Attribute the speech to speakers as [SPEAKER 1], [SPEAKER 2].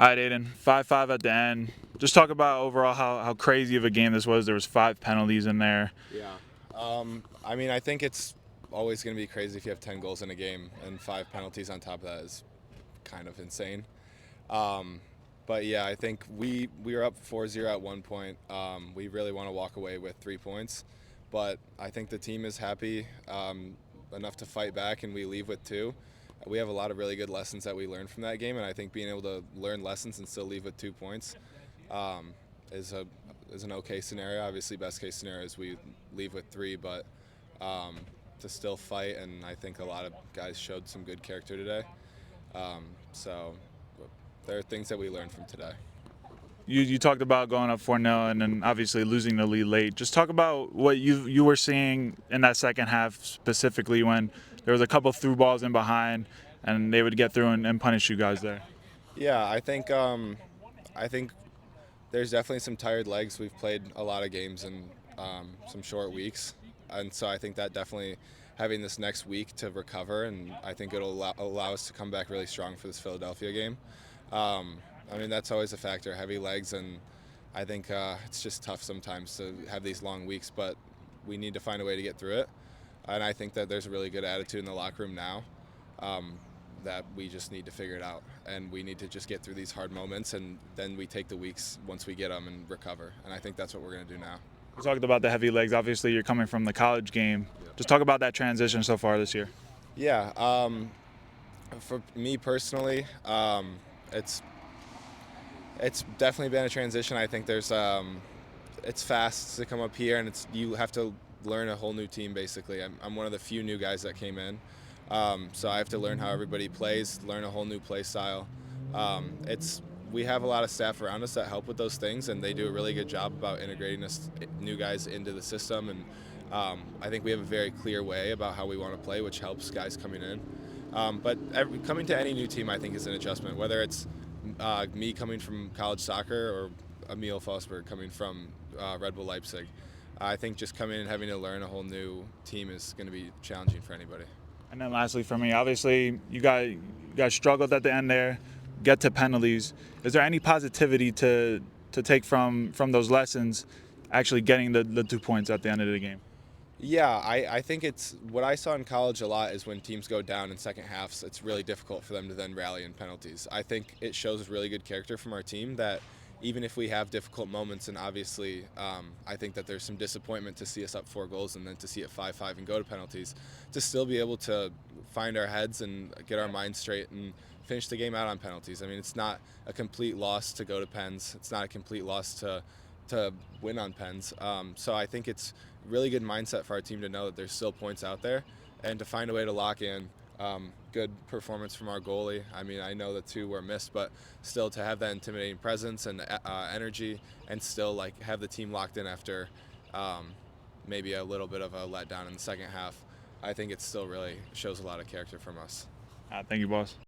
[SPEAKER 1] All right, Aidan, 5-5 at the end. Just talk about overall how crazy of a game this was. There was 5 penalties in there.
[SPEAKER 2] Yeah. I mean, I think it's always going to be crazy if you have 10 goals in a game, and 5 penalties on top of that is kind of insane. Um, but yeah, I think we were up 4-0 at one point. We really want to walk away with 3 points, but I think the team is happy enough to fight back, and we leave with 2. We have a lot of really good lessons that we learned from that game, and I think being able to learn lessons and still leave with 2 points um, is an okay scenario. Obviously, best case scenario is we leave with 3, but to still fight, and I think a lot of guys showed some good character today. So there are things that we learned from today.
[SPEAKER 1] You talked about going up 4-0 and then obviously losing the lead late. Just talk about what you were seeing in that second half, specifically when there was a couple through balls in behind and they would get through and punish you guys there.
[SPEAKER 2] Yeah, I think there's definitely some tired legs. We've played a lot of games in some short weeks, and so I think that definitely having this next week to recover, and I think it'll allow us to come back really strong for this Philadelphia game. I mean, that's always a factor, heavy legs, and I think it's just tough sometimes to have these long weeks, but we need to find a way to get through it. And I think that there's a really good attitude in the locker room now. That we just need to figure it out, and we need to just get through these hard moments, and then we take the weeks once we get them and recover, and I think that's what we're going to do now.
[SPEAKER 1] You talked about the heavy legs. Obviously, you're coming from the college game. Just talk about that transition so far this year.
[SPEAKER 2] Yeah, for me personally, it's definitely been a transition. I think it's fast to come up here, and you have to learn a whole new team basically. I'm one of the few new guys that came in. So I have to learn how everybody plays, learn a whole new play style. We have a lot of staff around us that help with those things, and they do a really good job about integrating us new guys into the system. And I think we have a very clear way about how we want to play, which helps guys coming in. But coming to any new team, I think, is an adjustment. Whether it's me coming from college soccer or Emil Fosberg coming from Red Bull Leipzig, I think just coming in and having to learn a whole new team is going to be challenging for anybody.
[SPEAKER 1] And then lastly for me, obviously you guys struggled at the end there, get to penalties. Is there any positivity to take from those lessons, actually getting the 2 points at the end of the game?
[SPEAKER 2] Yeah, I think it's what I saw in college a lot is when teams go down in second halves, it's really difficult for them to then rally in penalties. I think it shows really good character from our team that even if we have difficult moments, and obviously I think that there's some disappointment to see us up 4 goals and then to see it 5-5 and go to penalties, to still be able to find our heads and get our minds straight and finish the game out on penalties. I mean, it's not a complete loss to go to pens. It's not a complete loss to win on pens. So I think it's really good mindset for our team to know that there's still points out there and to find a way to lock in. Good performance from our goalie. I mean, I know the 2 were missed, but still to have that intimidating presence and energy, and still like have the team locked in after maybe a little bit of a letdown in the second half, I think it still really shows a lot of character from us.
[SPEAKER 1] Thank you, boss.